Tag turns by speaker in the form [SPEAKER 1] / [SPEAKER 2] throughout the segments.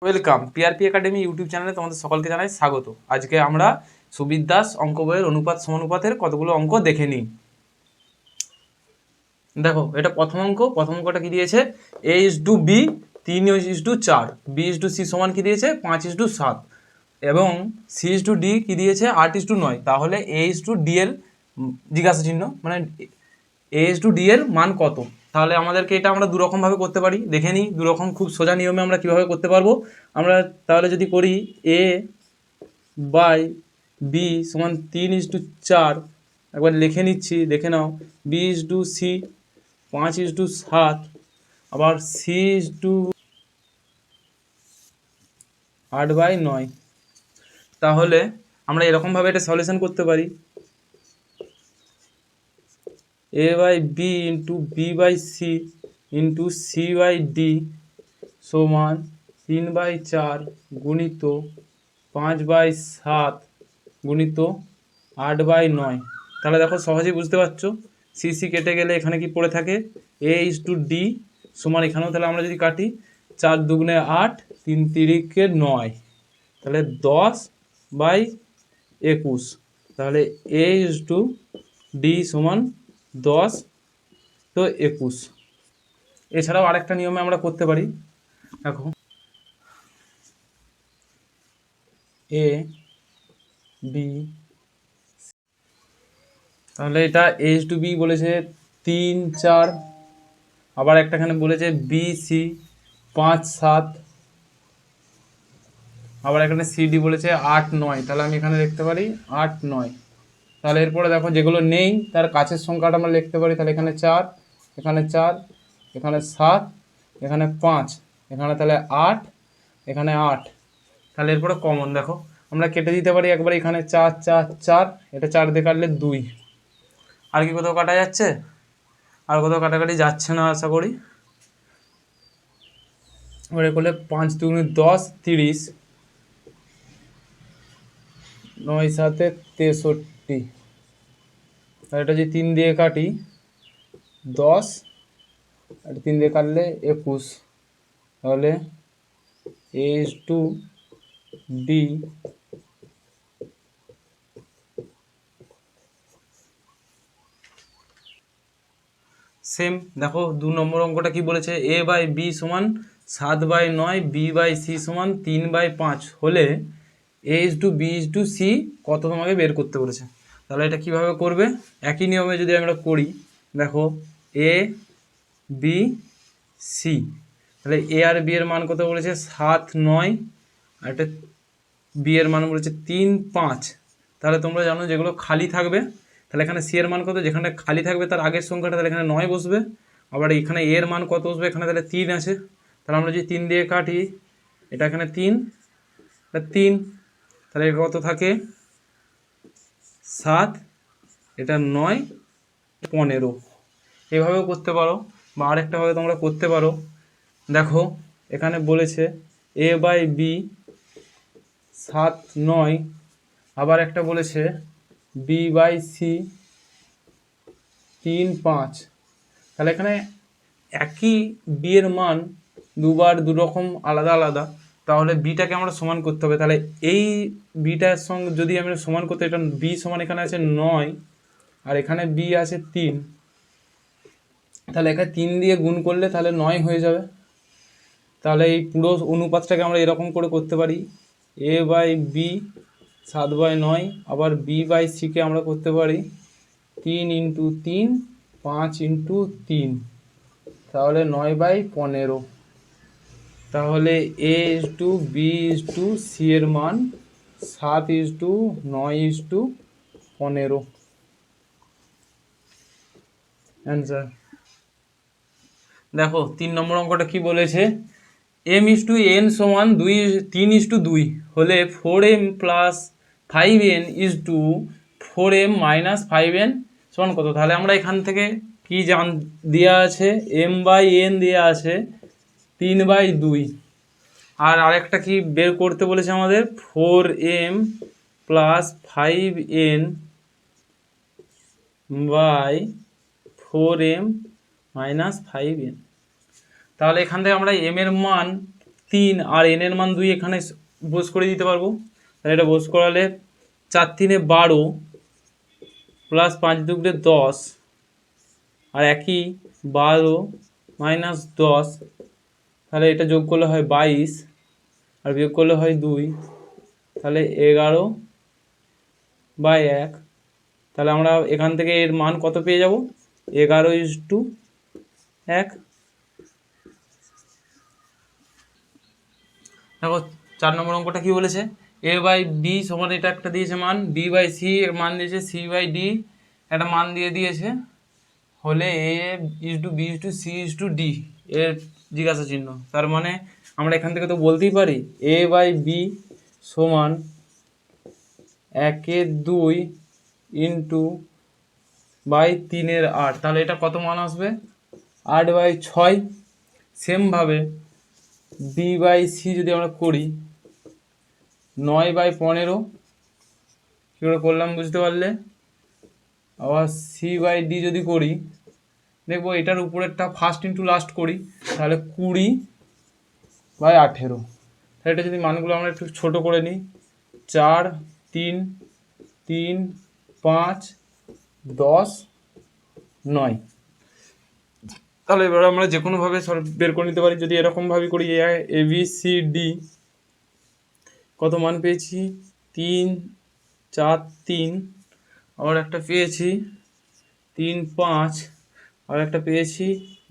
[SPEAKER 1] Welcome PRP academy YouTube চ্যানেলে তোমাদের সকলকে জানাই স্বাগত। আজকে আমরা সুবির দাস অঙ্ক বইয়ের অনুপাত সমানুপাতের কতগুলো অঙ্ক দেখে নিই। দেখো, এটা প্রথম অঙ্কটা কি দিয়েছে? a/b 3:4, b/c সমান কি দিয়েছে 5:7 এবং c/d কি দিয়েছে 8:9। তাহলে a/d এর জিজ্ঞাসা চিহ্ন, মানে a/d এর মান কত? তাহলে আমাদেরকে এটা আমরা দুরকমভাবে করতে পারি, দেখে নিই দুরকম খুব সোজা নিয়মে আমরা কীভাবে করতে পারবো। আমরা তাহলে যদি করি a/b সমান 3:4, একবার লিখে নিচ্ছি, দেখে নাও। b/c 5:7, আবার c/8/9। তাহলে আমরা এরকমভাবে এটা সলিউশন করতে পারি, a/b into b/c into c/d সমান 3/4 গুণিত 5/7 গুণিত 8/9। তাহলে দেখো সহজেই বুঝতে পারছো, সি কেটে গেলে এখানে কি পড়ে থাকে a/d সমান, এখানেও তাহলে আমরা যদি কাটি 4 দুগুণে 8, 3 তিরিকে 9, তাহলে 10/21। তাহলে a/d সমান 10/21। এছাড়াও আরেকটা নিয়মে আমরা করতে পারি। দেখো, a/b, তাহলে এটা a/b বলেছে 3-4, আবার একটাখানে বলেছে b/c 5-7, আবার এখানে c/d বলেছে 8-9। তাহলে আমি এখানে লিখতে পারি 8-9। তাহলে এরপরে দেখো যেগুলো নেই তার কাছের সংখ্যাটা আমরা লিখতে পারি। তাহলে এখানে 4, এখানে 4, এখানে 7, এখানে 5, এখানে তাহলে 8, এখানে 8। তাহলে এরপরে কমন দেখো আমরা কেটে দিতে পারি একবার। এখানে 4 4 4, এটা 4 দিয়ে কাটলে 2। আর কি কোথাও কাটা যাচ্ছে? আর কোথাও কাটাকাটি যাচ্ছে না আশা করি। এবারে করলে 5 দুগুণে 10, 30, 9 7 63। আর এটা যদি 3 দিয়ে কাটি 10, আর 3 দিয়ে কাটলে 21। তাহলে a/d সেম। দেখো 2 নম্বর অঙ্কটা কি বলেছে, a/b সমান 7/9, b/c সমান 3/5 হলে a/b/c কত তোমাকে বের করতে বলেছে। তাহলে এটা কিভাবে করবে? একই নিয়মে যদি আমরা করি, দেখো a/b/c, তাহলে a আর b এর মান কত বলেছে 7-9, আর এটা b এর মান বলেছে 3-5। তাহলে তোমরা জানো যেগুলো খালি থাকবে, তাহলে এখানে সি এর মান কত, যেখানে খালি থাকবে তার আগের সংখ্যাটা, তাহলে এখানে 9 বসবে। আবার এখানে এর মান কত বসবে, এখানে তাহলে 3 আছে। তাহলে আমরা যদি 3 দিয়ে কাটি, এটা এখানে 3, এটা 3, তাহলে কত থাকে 7, এটা 9, 15। এভাবেও করতে পারো, বা আরেকটাভাবে তোমরা করতে পারো। দেখো এখানে বলেছে a/b 7-9, আবার একটা বলেছে b/c 3-5। তাহলে এখানে একই বি এর মান দুবার দুরকম আলাদা আলাদা, তাহলে বিটাকে আমরা সমান করতে হবে। তাহলে এই বিটার সঙ্গে যদি আমরা সমান করতে, এটা বি সমান এখানে আছে 9, আর এখানে বি আছে 3, তাহলে এখানে 3 দিয়ে গুণ করলে তাহলে 9 হয়ে যাবে। তাহলে এই পুরো অনুপাতটাকে আমরা এরকম করে করতে পারি, a/b 7/9, আবার b/c-কে আমরা করতে পারি 3 × 3, 5 × 3, তাহলে 9/15। তাহলে a/b/c এর মান 7:9:15 অ্যান্সার। দেখো 3 নম্বর অঙ্কটা কি বলেছে, m/n সমান 3:2 হলে 4m + 5n 4m - 5n সমান কত? তাহলে আমরা এখান থেকে কি দেওয়া আছে, m/n দেওয়া আছে 3/2, আর আরেকটা কি বের করতে বলেছে আমাদের, 4m + 5n 4m - 5n। তাহলে এখান থেকে আমরা m এর মান 3 আর n এর মান 2 এখানে বস করে দিতে পারবো। তাহলে এটা বস করালে 4 3 12 প্লাস 5 2 10 আর একই 12 মাইনাস 10, তাহলে এটা যোগ করলে হয় 22 আর বিয়োগ করলে হয় 2, তাহলে 11/1। তাহলে আমরা এখান থেকে এর মান কত পেয়ে যাব? 11:1। দেখো 4 নম্বর অঙ্কটা কি বলেছে, a/b সমান এটা একটা দিয়েছে মান, b/c এর মান দিয়েছে, c/d একটা মান দিয়েছে, হলে a/b/c/d এর জিজ্ঞাসা চিহ্ন। তার মানে আমরা এখান থেকে তো বলতেই পারি a/b সমান 1/2 ইন্টু বাই 3/8। তাহলে এটা কত মান আসবে? 8/6। সেমভাবে b/c যদি আমরা করি 9/15, কী করে করলাম বুঝতে পারলে। আবার c/d যদি করি, দেখবো এটার উপরেরটা ফার্স্ট ইন্টু লাস্ট করি, তাহলে 20/18। তাহলে এটা যদি মানগুলো আমরা একটু ছোট করে নিই, 4 3 3 5 10 9। তাহলে এবার আমরা যে কোনোভাবে সলভ বের করে নিতে পারি। যদি এরকমভাবে করি ABCD কত মান পেয়েছি? 3 4 3, আবার একটা পেয়েছি 3 5, আর একটা পেয়েছি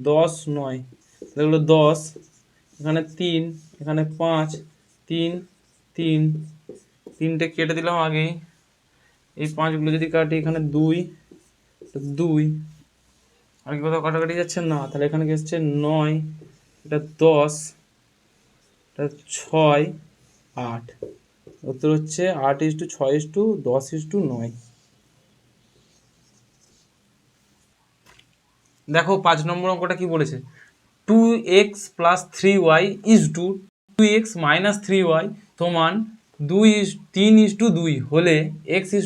[SPEAKER 1] 10 9। এগুলো 10, এখানে 3, এখানে 5 3 3, 3টে কেটে দিলাম আগেই। এই 5গুলো যদি কাটি, এখানে 2 2, আর কি কোথাও কাটাকাটি যাচ্ছে না, তাহলে এখানে কি হচ্ছে 9, এটা 10, এটা 6 8। উত্তর হচ্ছে 8:6:10:9। দেখো 5 নম্বর অঙ্কটা কি বলেছে, 2x + 3y = 2x - 3y সমান 3:2 হলে x:y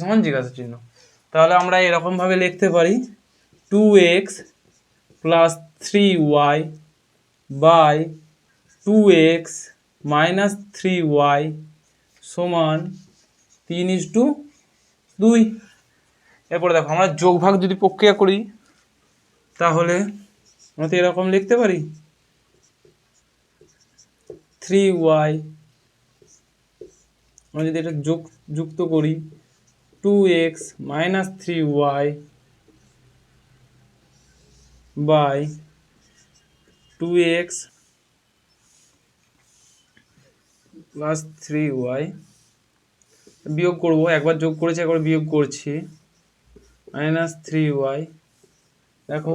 [SPEAKER 1] সমান জিজ্ঞাসা চিহ্ন। তাহলে আমরা এরকমভাবে লিখতে পারি 2x + 3y by 2x - 3y সমান 3:2। এরপরে দেখো আমরা যোগ ভাগ যদি প্রক্রিয়া করি, তাহলে আমরা তো এরকম লিখতে পারি 3y, আমরা যদি এটা যুক্ত করি 2x - 3y by 2x + 3y, বিয়োগ করব, একবার যোগ করেছি একবার বিয়োগ করছি, -3y। দেখো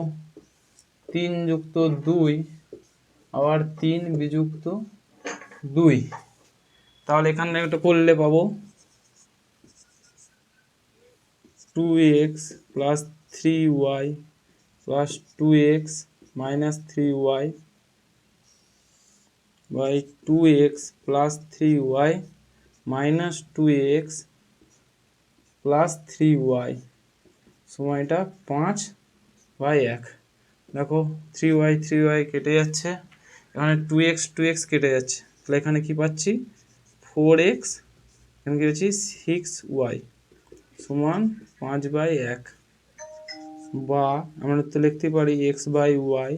[SPEAKER 1] 3 যুক্ত 2 আবার 3 বিযুক্ত 2, তাহলে এখানে একটা করলে পাবো 2x + 3y + 2x - 3y by 2x + 3y - 2x + 3y সমান এটা 5/1। দেখো 3y কেটে যাচ্ছে, এখানে 2x কেটে যাচ্ছে, তাহলে এখানে কি পাচ্ছি 4x, এখানে কি পাচ্ছি 6y সমান 5/1। বা আমরা তো লিখতে পারি x/y,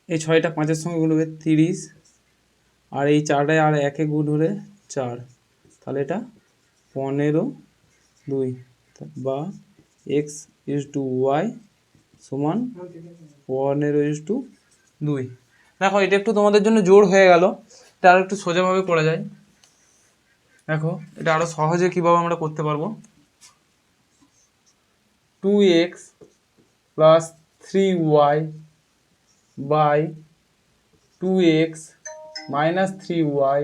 [SPEAKER 1] এই 6টা 5-এর সঙ্গে গুণ হবে 30, আর এই 4টায় আর 1-এ গুণ হলে 4, তাহলে এটা 15/2 বা x:y সমান 15/2। দেখো এটা একটু তোমাদের জন্য জোর হয়ে গেল, এটা আরও একটু সোজাভাবে করা যায়। দেখো এটা আরও সহজে কীভাবে আমরা করতে পারবো, 2x + 3y by 2x - 3y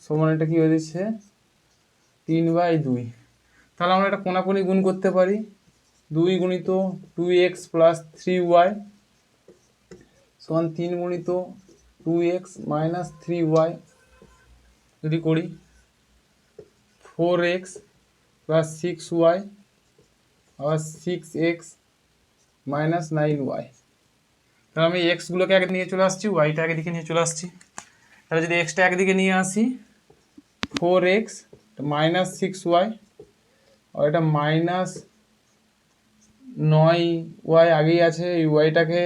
[SPEAKER 1] সমান এটা কী হয়ে যাচ্ছে 3/2। তাহলে আমরা এটা কোনাকুনি গুণ করতে পারি, 2 গুণিত 2x + 3y সমান 3 গুণিত 2x - 3y যদি করি 4x + 6y আবার 6x - 9y। তাহলে আমি এক্সগুলোকে একদিকে নিয়ে চলে আসছি, ওয়াইটা একদিকে নিয়ে চলে আসছি। তাহলে যদি এক্সটা একদিকে নিয়ে আসি, 4x মাইনাস 6y, আর এটা মাইনাস 9y আগেই আছে, এই ওয়াইটাকে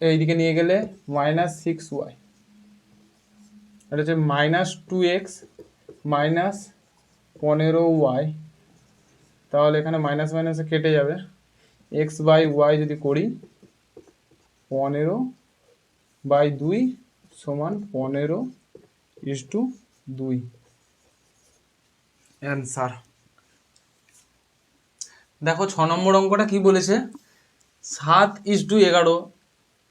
[SPEAKER 1] এইদিকে নিয়ে গেলে মাইনাস 6y, এটা হচ্ছে মাইনাস 2x মাইনাস 15y। তাহলে এখানে মাইনাস মাইনাসে কেটে যাবে, এক্স বাই ওয়াই যদি করি 15/2 সমান 15:2 অ্যান্সার। দেখো 6 নম্বর অঙ্কটা কি বলেছে, 7:11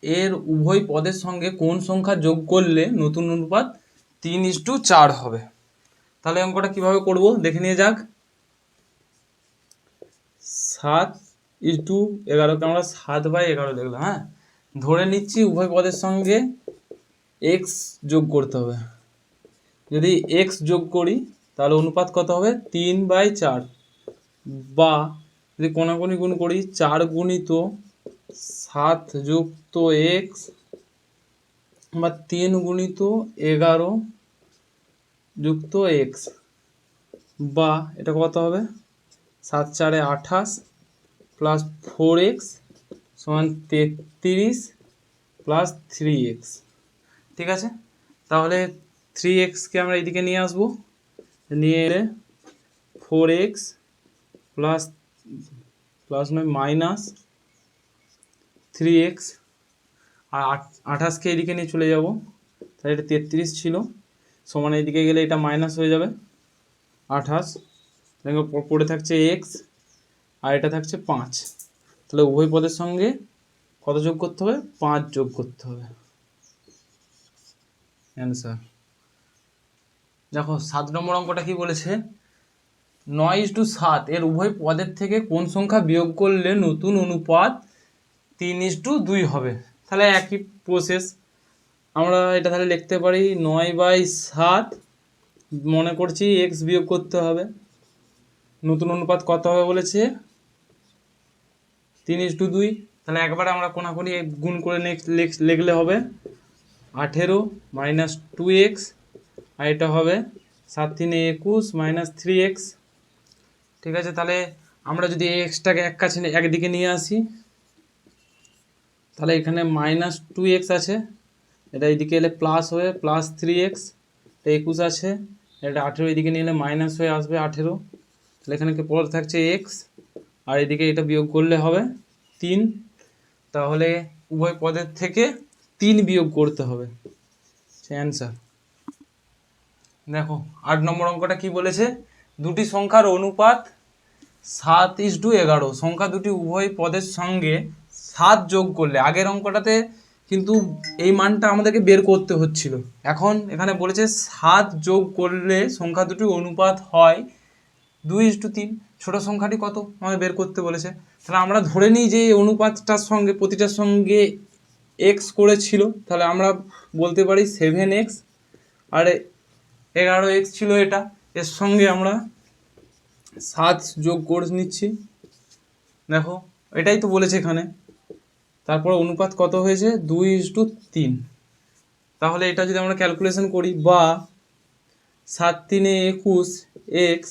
[SPEAKER 1] এর উভয় পদের সঙ্গে কোন সংখ্যা যোগ করলে নতুন অনুপাত 3:4 হবে। তাহলে অঙ্কটা কিভাবে করব দেখে নিয়ে যাক। 7:11কে আমরা 7/11 লিখলাম। হ্যাঁ, ধরে নিচ্ছি উভয় পদের সঙ্গে এক্স যোগ করতে হবে। যদি এক্স যোগ করি তাহলে অনুপাত কত হবে, 3/4, বা যদি কোনাকুনি গুণ করি 4 গুণিত 7 যুক্ত এক্স, বা 3 গুণিত 11 যুক্ত এক্স, বা এটা কত হবে 7 4 28 প্লাস 4x সমান 33 প্লাস 3x। ঠিক আছে, তাহলে 3xকে আমরা এইদিকে নিয়ে আসবো, নিয়ে এলে 4x প্লাস প্লাস নয় মাইনাস 3x, আর 28কে এইদিকে নিয়ে চলে যাব, তাহলে এটা 33 ছিল, সমান এইদিকে গেলে এটা মাইনাস হয়ে যাবে 28, পড়ে থাকছে এক্স, আর এটা থাকছে 5। তাহলে উভয় পদের সঙ্গে কত যোগ করতে হবে, 5 যোগ করতে হবে, অ্যান্সার। দেখো 7 নম্বর অঙ্কটা কি বলেছে, 9:7 এর উভয় পদের থেকে কোন সংখ্যা বিয়োগ করলে নতুন অনুপাত 3:2 হবে। তাহলে একই প্রসেস, আমরা এটা তাহলে লিখতে পারি 9/7, মনে করছি এক্স বিয়োগ করতে হবে, নতুন অনুপাত কত হবে বলেছে 3:2। তাহলে একবারে আমরা কোনাকুনি গুণ করে লিখলে হবে 18 মাইনাস 2x, আর এটা হবে 7 3 21 মাইনাস 3x। ঠিক আছে, তাহলে আমরা যদি এক্সটাকে এক কাছে একদিকে নিয়ে আসি, তাহলে এখানে মাইনাস 2x আছে, এটা এইদিকে এলে প্লাস হয়ে প্লাস 3x, এটা 21 আছে, এটা 18 এইদিকে নিয়ে এলে মাইনাস হয়ে আসবে 18, তাহলে এখানে পরে থাকছে x, আর এদিকে এটা বিয়োগ করলে হবে 3। তাহলে উভয় পদের থেকে 3 বিয়োগ করতে হবে, সে অ্যান্সার। দেখো 8 নম্বর অঙ্কটা কি বলেছে, দুটি সংখ্যার অনুপাত 7:11, সংখ্যা দুটি উভয় পদের সঙ্গে 7 যোগ করলে, আগের অঙ্কটাতে কিন্তু এই মানটা আমাদেরকে বের করতে হচ্ছিল, এখন এখানে বলেছে 7 যোগ করলে সংখ্যা দুটি অনুপাত হয় 2:3। ছোট সংখ্যাটি কত আমাদের বের করতে বলেছে, তাহলে আমরা ধরে নিই যে অনুপাতটার সঙ্গে প্রতিটার সঙ্গে এক্স করেছিল, তাহলে আমরা বলতে পারি 7x, আর 11x ছিল এটা, এর সঙ্গে আমরা 7 যোগ করে নিচ্ছি। দেখো এটাই তো বলেছে এখানে, তারপর অনুপাত কত হয়েছে 2:3। তাহলে এটা যদি আমরা ক্যালকুলেশন করি, বা 7 3 21 এক্স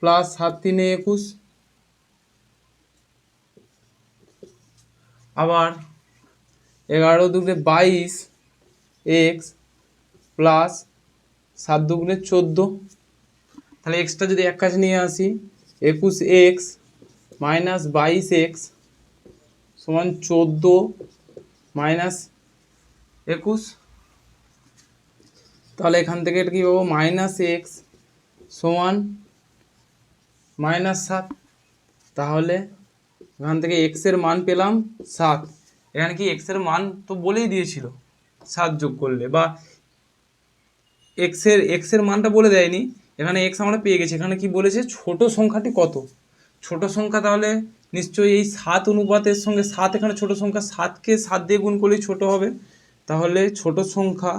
[SPEAKER 1] প্লাস 7 3 21, আবার 11 2 22 এক্স প্লাস 7 2 14। তাহলে এক্সটা যদি এক কাছে নিয়ে আসি, 21x মাইনাস 22x সমান 14 মাইনাস 21। তাহলে এখান থেকে এটা কী পাবো, মাইনাস এক্স সমান -7। তাহলে এখান থেকে এক্সের মান পেলাম 7। এখানে কি এক্সের মান তো বলেই দিয়েছিল 7 যোগ করলে, বা এক্সের মানটা বলে দেয়নি, এখানে এক্স আমরা পেয়ে গেছি। এখানে কি বলেছে, ছোট সংখ্যাটি কত, ছোট সংখ্যা, তাহলে নিশ্চয়ই এই 7 অনুপাতের সঙ্গে 7, এখানে ছোট সংখ্যা, 7কে 7 দিয়ে গুণ করলেই ছোট হবে। তাহলে ছোট সংখ্যা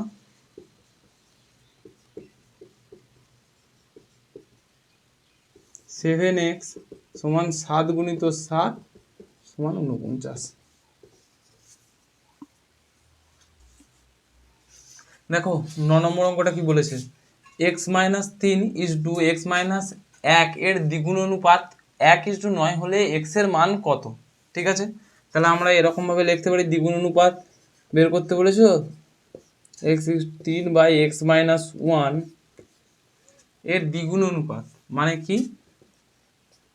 [SPEAKER 1] সেভেন এক্স সমান 7 গুণিত 7 সমান 49। দেখো 9 নম্বর অঙ্কটা কি বলেছে, x-3:x-1 এর দ্বিগুণ অনুপাত 1:9 হলে x এর মান কত? ঠিক আছে, তাহলে আমরা এরকমভাবে লিখতে পারি, দ্বিগুণ অনুপাত বের করতে বলেছো, x3/x-1 এর দ্বিগুণ অনুপাত মানে কি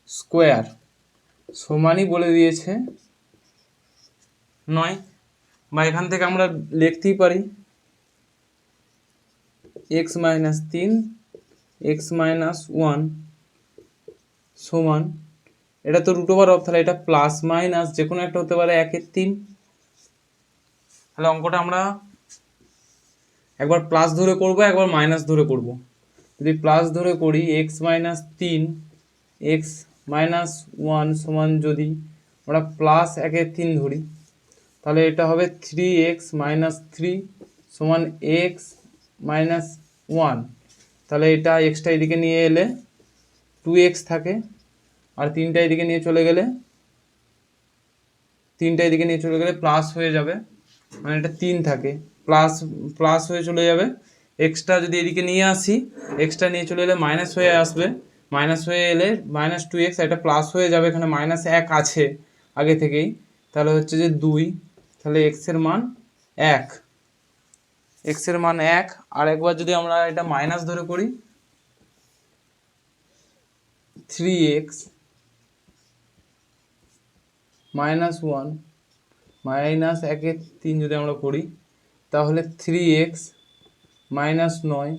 [SPEAKER 1] স্কোয়ার সমানই বলে দিয়েছে 9, বা এখান থেকে আমরা লিখতেই পারি x-3x-1 সমান, এটা তো √, তাহলে এটা প্লাস মাইনাস যে কোনো একটা হতে পারে 1/3। তাহলে অঙ্কটা আমরা একবার প্লাস ধরে করব, একবার মাইনাস ধরে করব। যদি প্লাস ধরে করি x-3x-1 সমান, যদি আমরা প্লাস 1/3 ধরি তাহলে এটা হবে 3x-3 সমান x-1, তাহলে এটা এক্সটা এদিকে নিয়ে এলে 2x থাকে, আর 3টা এদিকে নিয়ে চলে গেলে প্লাস হয়ে যাবে, মানে এটা 3 থাকে, প্লাস হয়ে চলে যাবে। এক্সট্রা যদি এদিকে নিয়ে আসি, এক্সট্রা নিয়ে চলে এলে মাইনাস হয়ে আসবে, মাইনাস হয়ে এলে -2x, এটা প্লাস হয়ে যাবে, এখানে -1 আছে আগে থেকেই, তাহলে হচ্ছে যে 2, তাহলে x এর মান 1, আর একবার যদি আমরা এটা মাইনাস ধরে করি 3x -1 -1/3 যদি আমরা করি তাহলে 3x -9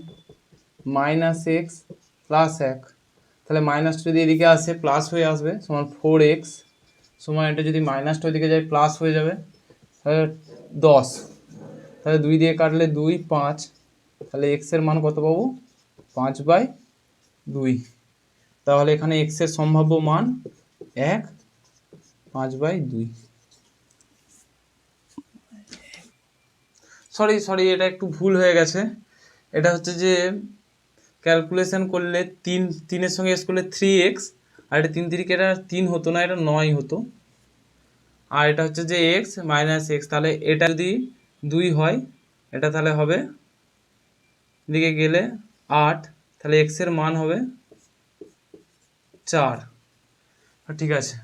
[SPEAKER 1] -x +1, তাহলে মাইনাস যদি এদিকে আসে প্লাস হয়ে আসবে, সমান 4x সমান, এটা যদি মাইনাসটা ওইদিকে যায় প্লাস হয়ে যাবে, তাহলে 10, তাহলে 2 দিয়ে কাটলে 2, 5, তাহলে x এর মান কত পাবো 5/2, তাহলে এখানে x এর সম্ভাব্য মান 1, 5/2। সরি এটা একটু ভুল হয়ে গেছে, এটা হচ্ছে যে ক্যালকুলেশন করলে 3 এর সঙ্গে এস করলে 3x, আর এটা 3 এটা 3 হতো না, এটা 9 হতো, আর এটা হচ্ছে যে x - x, তাহলে এটা যদি 2 হয় এটা তাহলে হবে দিকে গেলে 8, তাহলে x এর মান হবে 4। ঠিক আছে,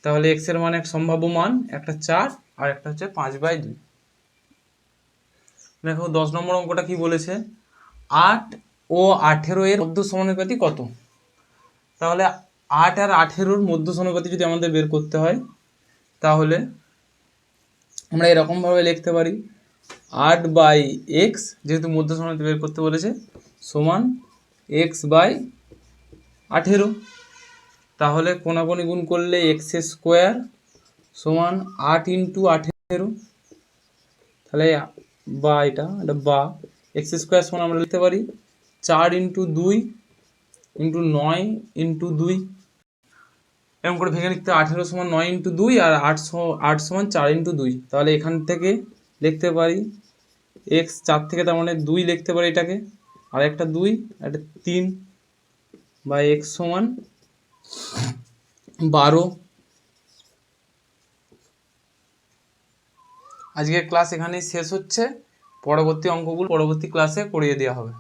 [SPEAKER 1] তাহলে x এর মান এক সম্ভাব্য মান, একটা 4 আর একটা হচ্ছে 5/2। দেখো 10 নম্বর অঙ্কটা কি বলেছে, 8 ও 18 এর মধ্য সমানুপাতি কত? তাহলে 8 আর 18 মধ্য সমানুপাতি যদি আমাদের বের করতে হয় তাহলে আমরা এরকমভাবে লিখতে পারি 8/x, যেহেতু মধ্য সমানুপাতি বের করতে বলেছে, সমান x/18, তাহলে কোনাকুনি গুণ করলে x² সমান 8 × 18, তাহলে বা এটা বা x² সমান আমরা লিখতে পারি 4 × 2 × 9 × 2, এরকম করে ভেঙে লিখতে 18 সমান 9 × 2 আর 8 সমান 4 × 2, তাহলে এখান থেকে লিখতে পারি x 4 থেকে, তার মানে 2 লিখতে পারি এটাকে, আর একটা 2 একটা 3, বা x সমান 12। আজকের ক্লাস এখানেই শেষ হচ্ছে, পরবর্তী অঙ্কগুলো পরবর্তী ক্লাসে করিয়ে দেওয়া হবে।